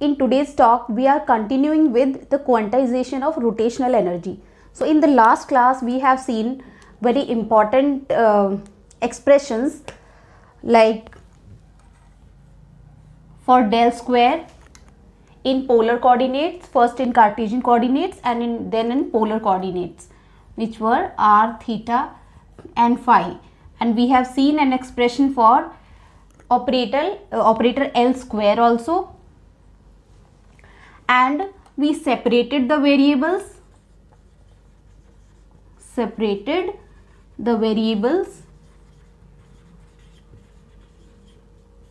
in today's talk we are continuing with the quantization of rotational energy. So in the last class we have seen very important expressions like for del square in polar coordinates, first in Cartesian coordinates and then in polar coordinates, which were r, theta and phi. And we have seen an expression for operator L square also, and we separated the variables,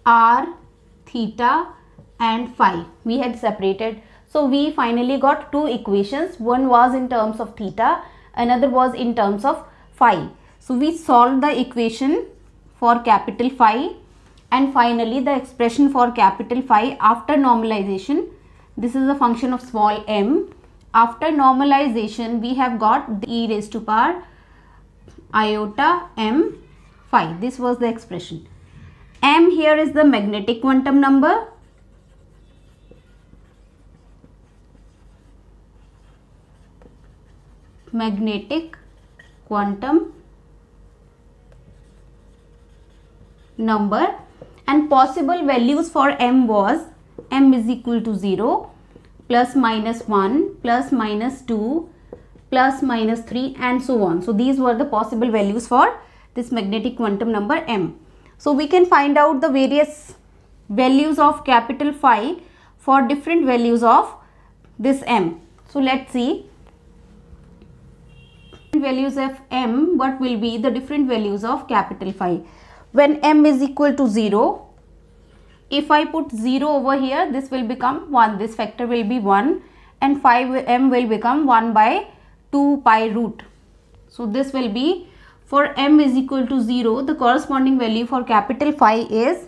r, theta and phi. We had separated. So we finally got two equations. One was in terms of theta, another was in terms of phi. So we solved the equation for capital phi, and finally the expression for capital phi after normalization. This is a function of small m. After normalization we have got the e raised to power iota m phi. This was the expression. M here is the magnetic quantum number. Magnetic quantum number, and possible values for m was m is equal to 0, plus minus 1, plus minus 2, plus minus 3 and so on. So these were the possible values for this magnetic quantum number m. So we can find out the various values of capital phi for different values of this m. So let's see values of m. What will be the different values of capital phi? When m is equal to 0, if I put 0 over here, this will become 1, this factor will be 1, and phi m will become 1 by 2 pi root. So this will be, for m is equal to 0, the corresponding value for capital phi is,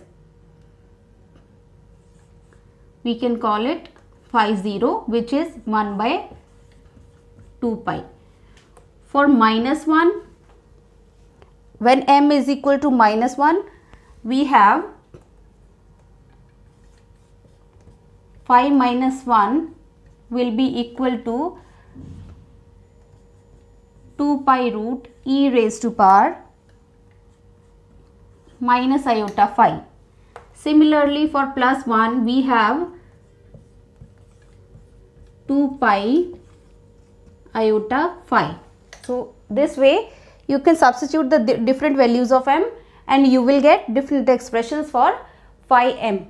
we can call it phi 0, which is 1 by 2 pi. For minus 1, when m is equal to minus 1, we have phi minus 1 will be equal to 2 pi root e raised to power minus iota phi. Similarly for plus 1, we have 2 pi iota phi. So this way you can substitute the different values of m and you will get different expressions for phi m.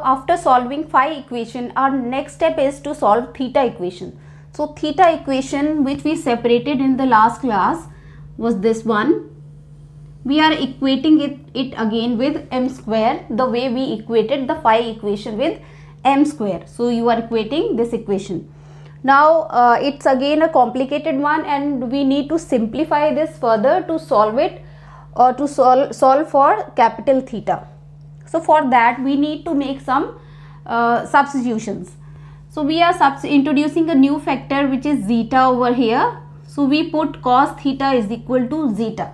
After solving phi equation, our next step is to solve theta equation. So theta equation, which we separated in the last class, was this one. We are equating it again with m square, the way we equated the phi equation with m square. So you are equating this equation. Now it's again a complicated one, and we need to simplify this further to solve it, or to solve for capital theta. So for that we need to make some substitutions. So we are introducing a new factor, which is zeta over here. So we put cos theta is equal to zeta.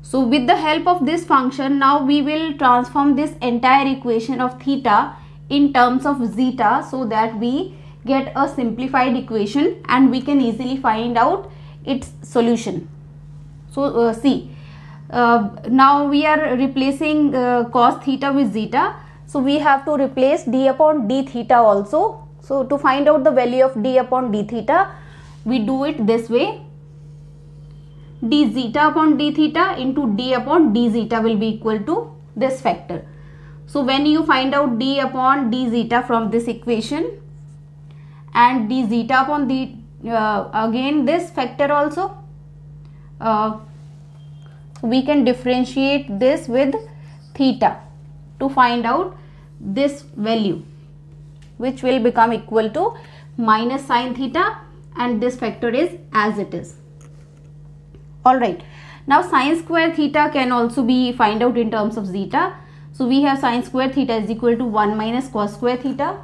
So with the help of this function, now we will transform this entire equation of theta in terms of zeta, so that we get a simplified equation and we can easily find out its solution. So see, now we are replacing cos theta with zeta. So we have to replace d upon d theta also. So to find out the value of d upon d theta, we do it this way. D zeta upon d theta into d upon d zeta will be equal to this factor. So when you find out d upon d zeta from this equation, and d zeta upon d again this factor also, we can differentiate this with theta to find out this value, which will become equal to minus sine theta, and this factor is as it is. Alright, now sine square theta can also be find out in terms of zeta. So we have sine square theta is equal to 1 minus cos square theta,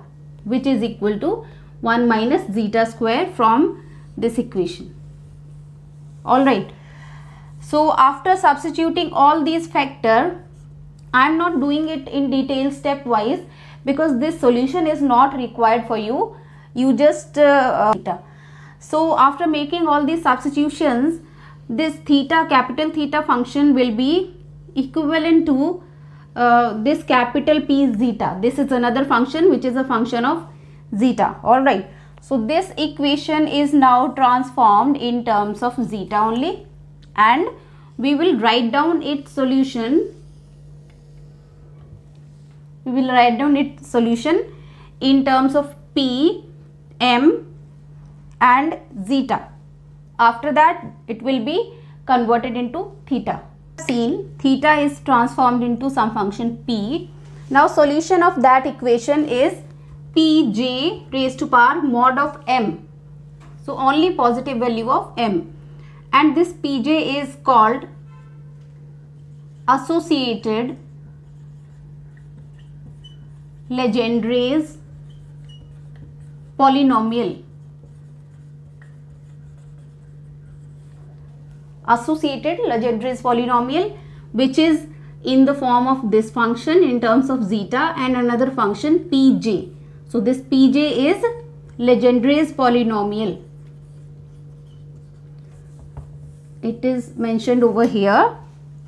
which is equal to 1 minus zeta square from this equation. Alright, so after substituting all these factors, I am not doing it in detail stepwise, because this solution is not required for you. You just theta. So after making all these substitutions, this theta, capital theta function will be equivalent to this capital P zeta. This is another function which is a function of zeta. All right. So this equation is now transformed in terms of zeta only, and we will write down its solution. We will write down its solution in terms of P, M and zeta. After that, it will be converted into theta. Seen, theta is transformed into some function P. Now solution of that equation is Pj raised to power mod of M. So only positive value of M, and this Pj is called associated Legendre's polynomial. Associated Legendre's polynomial, which is in the form of this function in terms of zeta and another function Pj. So this Pj is Legendre's polynomial. It is mentioned over here.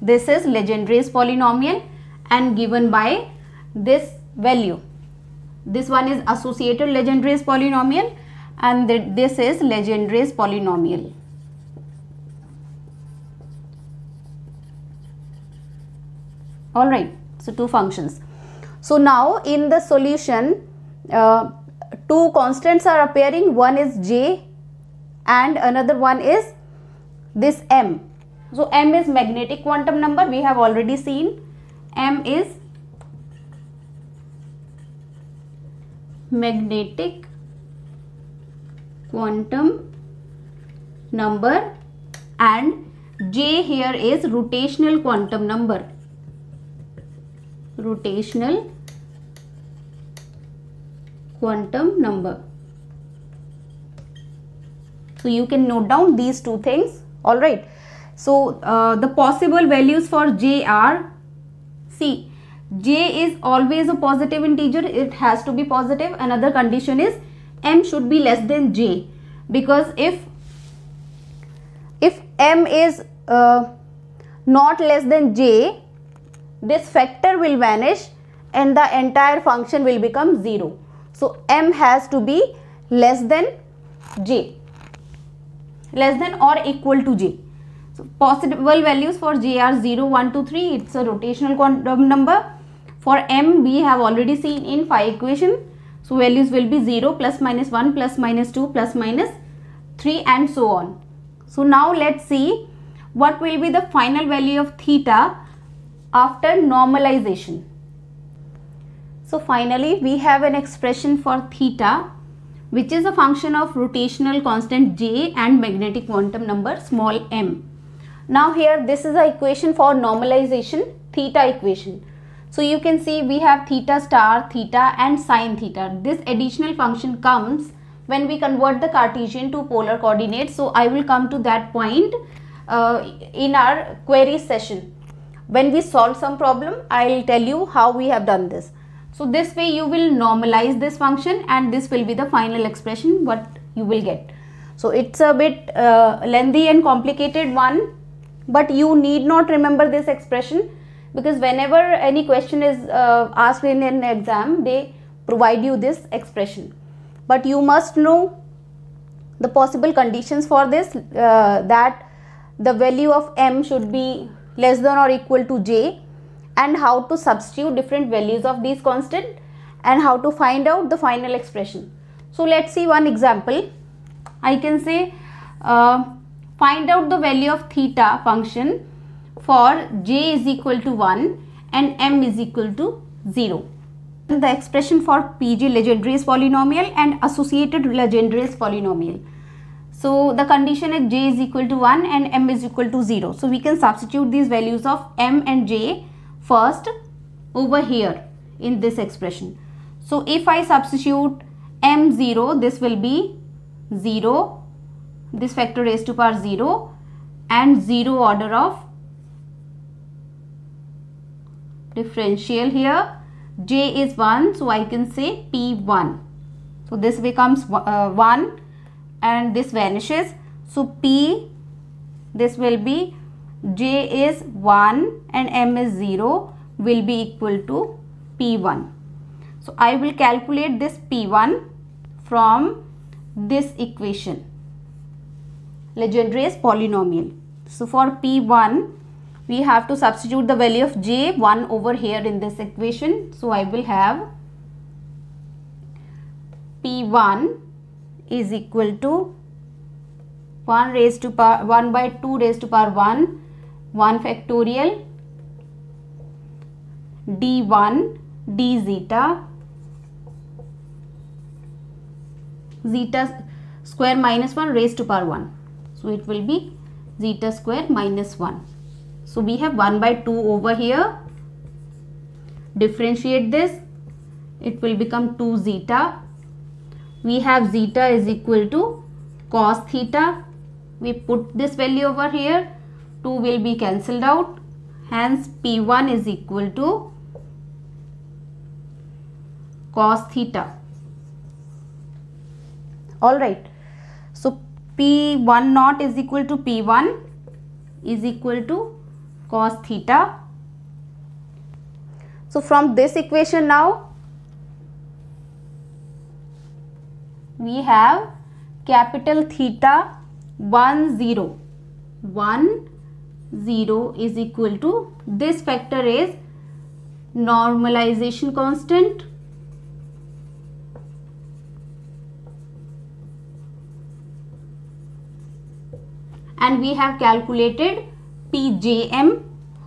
This is Legendre's polynomial and given by this value. This one is associated Legendre's polynomial and this is Legendre's polynomial. Alright, so two functions. So now in the solution, two constants are appearing. One is J and another one is this M. So M is magnetic quantum number, we have already seen. M is magnetic quantum number and J here is rotational quantum number. Rotational quantum number. So you can note down these two things. All right. So the possible values for J are, see, J is always a positive integer. It has to be positive. Another condition is M should be less than J, because if M is not less than J, this factor will vanish and the entire function will become 0. So M has to be less than J, less than or equal to J. So possible values for J are 0, 1, 2, 3. It's a rotational quantum number. For M we have already seen in phi equation. So values will be 0, plus minus 1, plus minus 2, plus minus 3 and so on. So now let's see what will be the final value of theta after normalization. So finally we have an expression for theta, which is a function of rotational constant J and magnetic quantum number small m. Now here this is the equation for normalization, theta equation. So you can see we have theta star, theta and sine theta. This additional function comes when we convert the Cartesian to polar coordinates. So I will come to that point in our query session. When we solve some problem, I will tell you how we have done this. So this way you will normalize this function and this will be the final expression what you will get. So it's a bit lengthy and complicated one, but you need not remember this expression, because whenever any question is asked in an exam, they provide you this expression. But you must know the possible conditions for this, that the value of M should be less than or equal to J, and how to substitute different values of these constant and how to find out the final expression. So let's see one example. I can say find out the value of theta function for J is equal to 1 and M is equal to 0. The expression for Pj Legendre's polynomial and associated Legendre's polynomial. So the condition is J is equal to 1 and M is equal to 0. So we can substitute these values of M and J first over here in this expression. So if I substitute M0, this will be 0, this factor raised to power 0 and 0 order of differential here. j is 1, so I can say P1. So this becomes 1 and this vanishes. So P, this will be j is 1 and m is 0 will be equal to P1. So I will calculate this P1 from this equation, Legendre's polynomial. So for P1 we have to substitute the value of j1 over here in this equation. So I will have P1 is equal to 1 raised to power 1 by 2 raised to power 1 factorial d1 d zeta square minus 1 raised to power 1. So it will be zeta square minus 1. So we have 1 by 2 over here. Differentiate this, it will become 2 zeta. We have zeta is equal to cos theta. We put this value over here, 2 will be cancelled out, hence P1 is equal to cos theta. Alright, so P1 naught is equal to P1 is equal to cos theta. So from this equation now we have capital theta 1 0 is equal to, this factor is normalization constant and we have calculated Pjm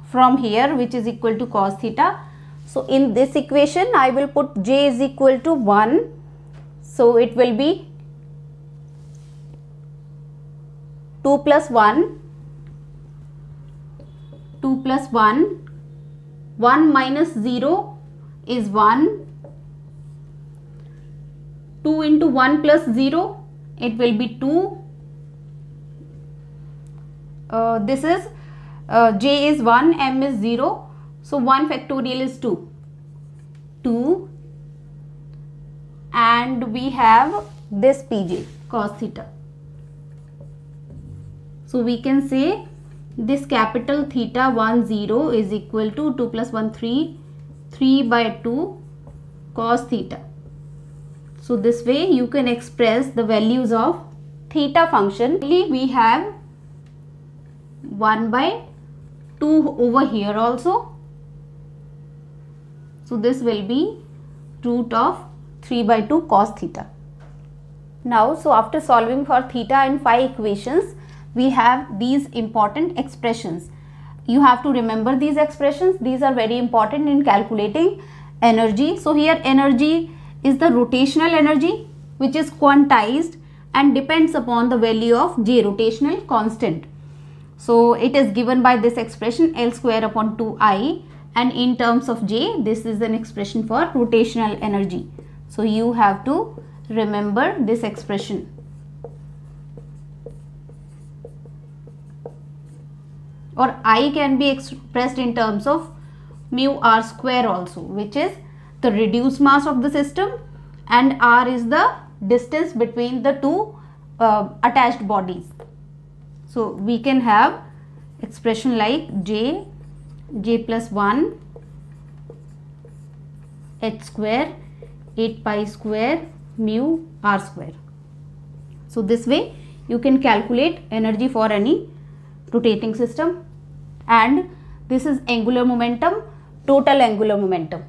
from here, which is equal to cos theta. So in this equation I will put j is equal to 1, so it will be 2 plus 1, 1 minus 0 is 1, 2 into 1 plus 0, it will be 2. This is j is 1, m is 0, so 1 factorial is 2, and we have this Pj cos theta. So we can say this capital theta 1 0 is equal to 2 plus 1 3 by 2 cos theta. So this way you can express the values of theta function. We have 1 by 2 over here also. So this will be root of 3 by 2 cos theta. Now, so after solving for theta and phi equations, we have these important expressions. You have to remember these expressions. These are very important in calculating energy. So here energy is the rotational energy which is quantized and depends upon the value of j, rotational constant. So it is given by this expression L square upon 2I, and in terms of j, this is an expression for rotational energy. So you have to remember this expression. Or I can be expressed in terms of mu r square also, which is the reduced mass of the system, and r is the distance between the two attached bodies. So we can have expression like j plus 1 h square 8 pi square mu r square. So this way you can calculate energy for any rotating system, and this is angular momentum, total angular momentum.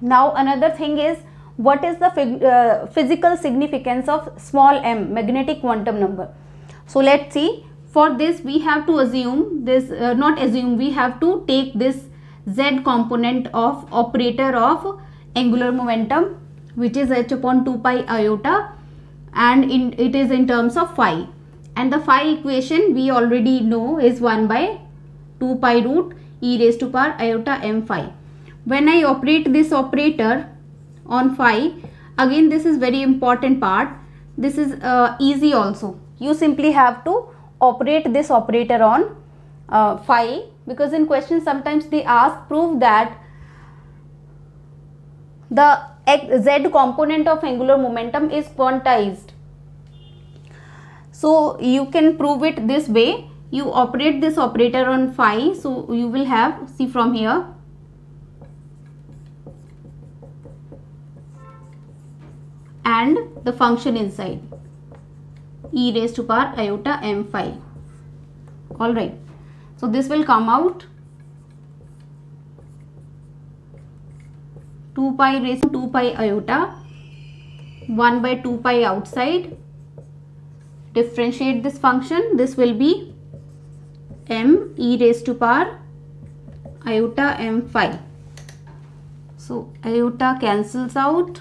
Now another thing is, what is the physical significance of small m, magnetic quantum number? So let's see. For this we have to assume this, we have to take this z component of operator of angular momentum, which is h upon 2 pi iota, and it is in terms of phi. And the phi equation we already know is 1 by 2 pi root e raised to power iota m phi. When I operate this operator on phi, again this is very important part. This is easy also. You simply have to operate this operator on phi, because in questions sometimes they ask prove that the z component of angular momentum is quantized. So you can prove it this way. You operate this operator on phi, so you will have, see from here, and the function inside e raised to power iota m phi. Alright, so this will come out 2 pi raised to 2 pi iota 1 by 2 pi outside. Differentiate this function, this will be m e raised to power iota m phi. So iota cancels out,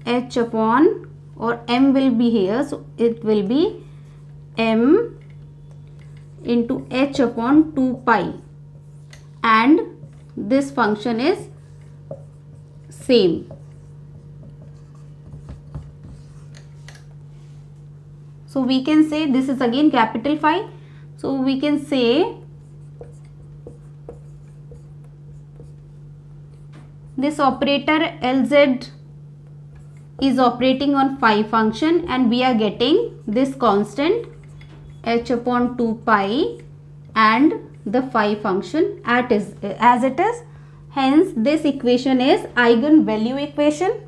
h upon, or m will be here, so it will be m into h upon 2 pi, and this function is same. So we can say this is again capital phi. So we can say this operator Lz is operating on phi function, and we are getting this constant h upon 2 pi and the phi function as it is. Hence this equation is eigenvalue equation.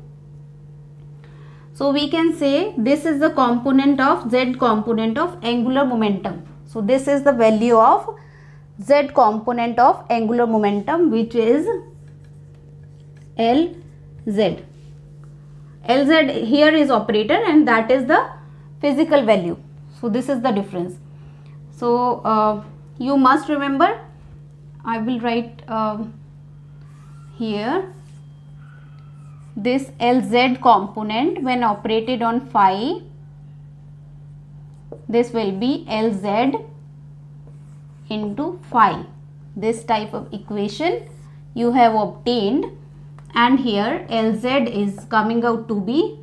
So we can say this is the component of z component of angular momentum. So this is the value of z component of angular momentum, which is Lz. Lz here is operator and that is the physical value. So this is the difference. So you must remember, I will write here, this Lz component when operated on phi, this will be Lz into phi. This type of equation you have obtained, and here Lz is coming out to be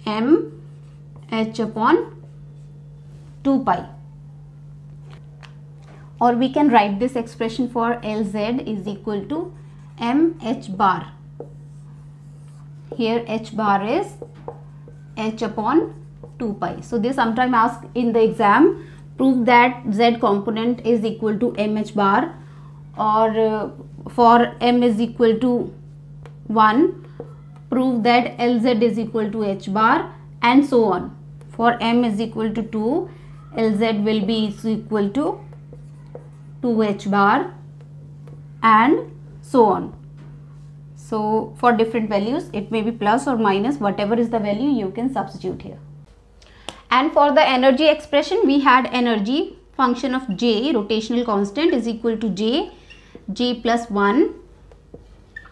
m h upon 2 pi. Or we can write this expression for Lz is equal to m h bar. Here h bar is h upon 2 pi. So they sometimes ask in the exam, prove that z component is equal to m h bar, or for m is equal to 1, prove that Lz is equal to h bar, and so on. For m is equal to 2, Lz will be equal to 2h bar, and so on. So for different values, it may be plus or minus, whatever is the value you can substitute here. And for the energy expression, we had energy function of J, rotational constant, is equal to J plus 1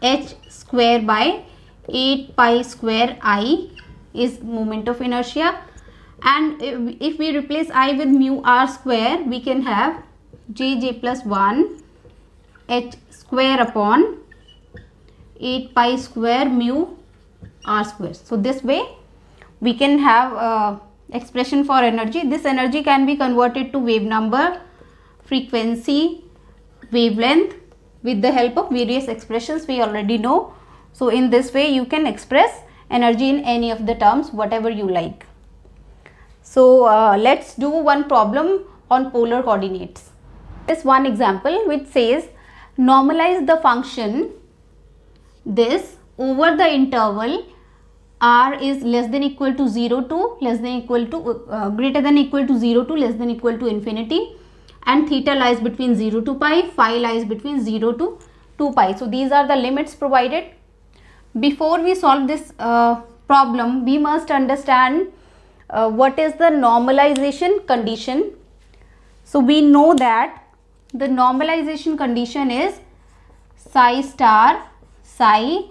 h square by 8 pi square I is moment of inertia, and if we replace I with mu r square, we can have J plus 1 h square upon 8 pi square mu r square. So this way we can have expression for energy. This energy can be converted to wave number, frequency, wavelength with the help of various expressions we already know. So in this way you can express energy in any of the terms, whatever you like. So let's do one problem on polar coordinates. This one example which says normalize the function this over the interval r is less than equal to 0 to less than equal to greater than equal to 0 to less than equal to infinity, and theta lies between 0 to pi, phi lies between 0 to 2 pi. So these are the limits provided. Before we solve this problem, we must understand what is the normalization condition. So we know that the normalization condition is psi star psi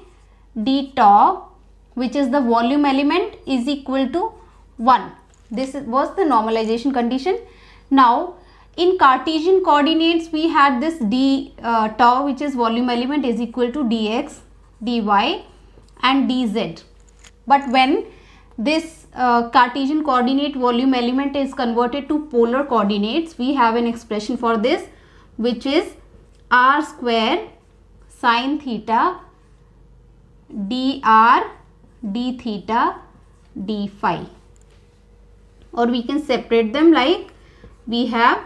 d tau, which is the volume element, is equal to 1. This was the normalization condition. Now in Cartesian coordinates we had this d tau, which is volume element, is equal to dx, dy and dz. But when this Cartesian coordinate volume element is converted to polar coordinates, we have an expression for this, which is r square sine theta dr d theta d phi, or we can separate them like we have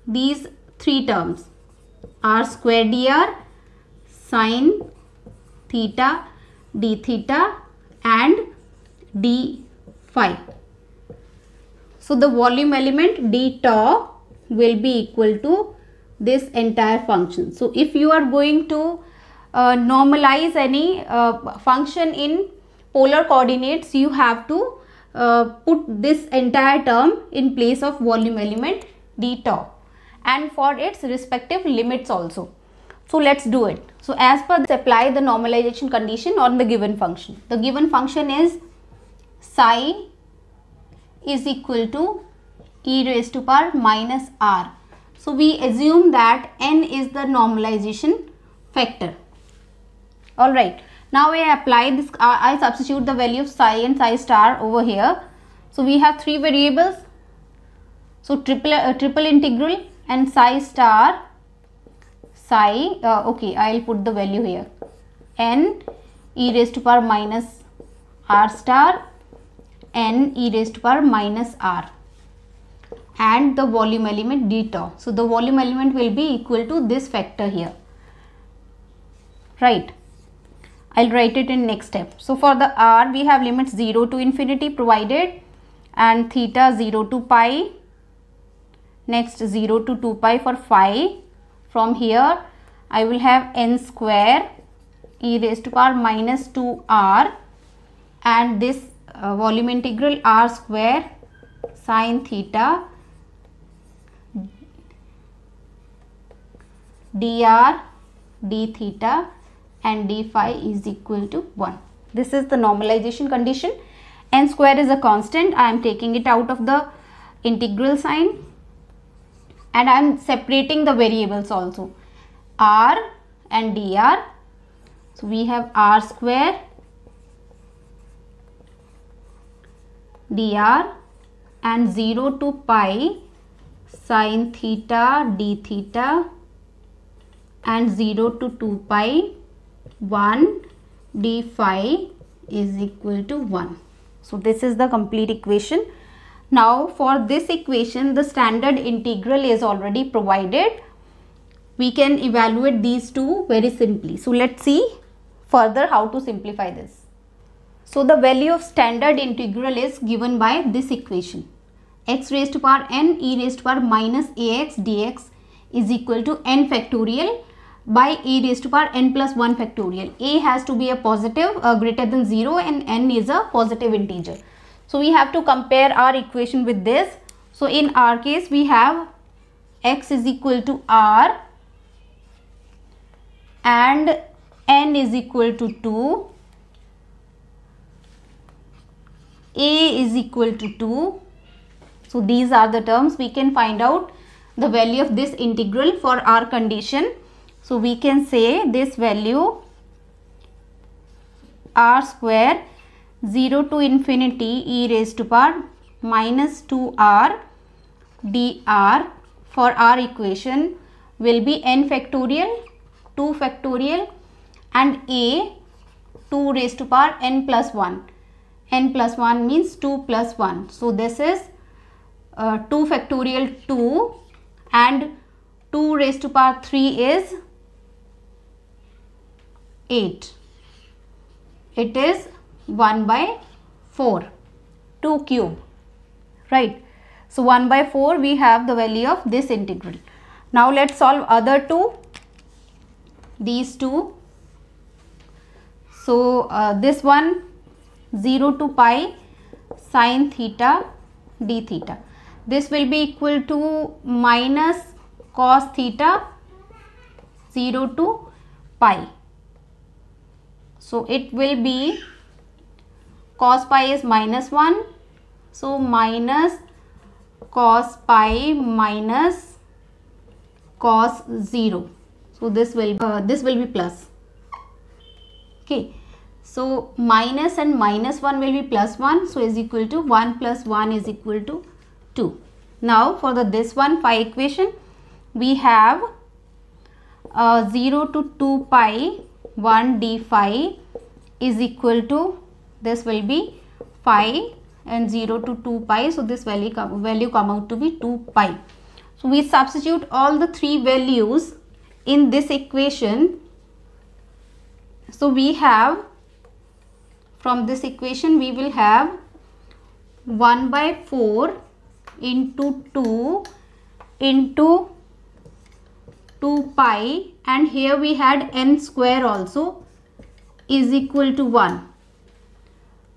these three terms, r square dr sine theta d theta and d phi. So the volume element d tau will be equal to this entire function. So if you are going to normalize any function in polar coordinates, you have to put this entire term in place of volume element d tau and for its respective limits also. So let's do it. So as per this, apply the normalization condition on the given function. The given function is psi is equal to e raised to power minus r. So we assume that n is the normalization factor. Alright, now I apply this, I substitute the value of psi and psi star over here. So we have three variables. So triple integral and psi star, psi, okay, I will put the value here, n e raised to power minus r star, n e raised to power minus r, and the volume element d tau. So the volume element will be equal to this factor here, right? I'll write it in next step. So for the r, we have limits 0 to infinity provided, and theta 0 to pi, next 0 to 2 pi for phi. From here I will have n square e raised to power minus 2r, and this volume integral r square sine theta dr d theta and d phi is equal to 1. This is the normalization condition. N square is a constant. I am taking it out of the integral sign, and I am separating the variables also, r and dr. So we have r square dr and 0 to pi sine theta d theta and 0 to 2 pi 1 d phi is equal to 1. So this is the complete equation. Now for this equation, the standard integral is already provided. We can evaluate these two very simply. So let's see further how to simplify this. So the value of standard integral is given by this equation. X raised to power n e raised to power minus ax dx is equal to n factorial by e raised to power n plus 1 factorial. A has to be a positive greater than 0 and n is a positive integer. So we have to compare our equation with this. So in our case we have x is equal to r and n is equal to 2, a is equal to 2. So these are the terms. We can find out the value of this integral for our condition. So we can say this value r square 0 to infinity e raised to power minus 2r dr for our equation will be n factorial, 2 factorial and a 2 raised to power n plus 1. N plus 1 means 2 plus 1. So this is 2 factorial 2 and 2 raised to power 3 is 8. It is 1 by 4, 2 cube, right? So 1 by 4 we have the value of this integral. Now let's solve other two, these two. So this one 0 to pi sine theta d theta. This will be equal to minus cos theta 0 to pi. So it will be cos pi is minus 1. So minus cos pi minus cos 0. So this will be plus. Okay. So minus and minus 1 will be plus 1. So is equal to 1 plus 1 is equal to 2. Now for this one phi equation, we have 0 to 2 pi 1 d phi is equal to, this will be phi and 0 to 2 pi. So this value come out to be 2 pi. So we substitute all the three values in this equation. So we have, from this equation we will have 1 by 4 into 2 into 2 pi, and here we had n square also is equal to 1.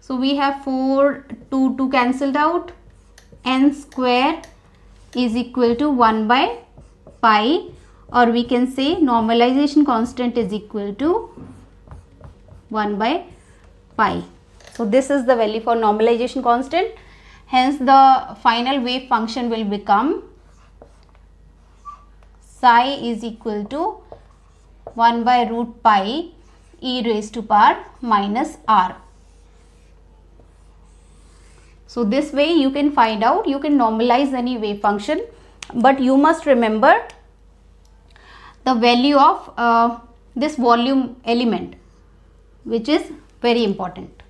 So we have 4, 2 cancelled out, n square is equal to 1 by pi, or we can say normalization constant is equal to 1 by pi. So this is the value for normalization constant. Hence the final wave function will become psi is equal to 1 by root pi e raised to power minus r. So this way you can find out, you can normalize any wave function, but you must remember the value of this volume element, which is very important.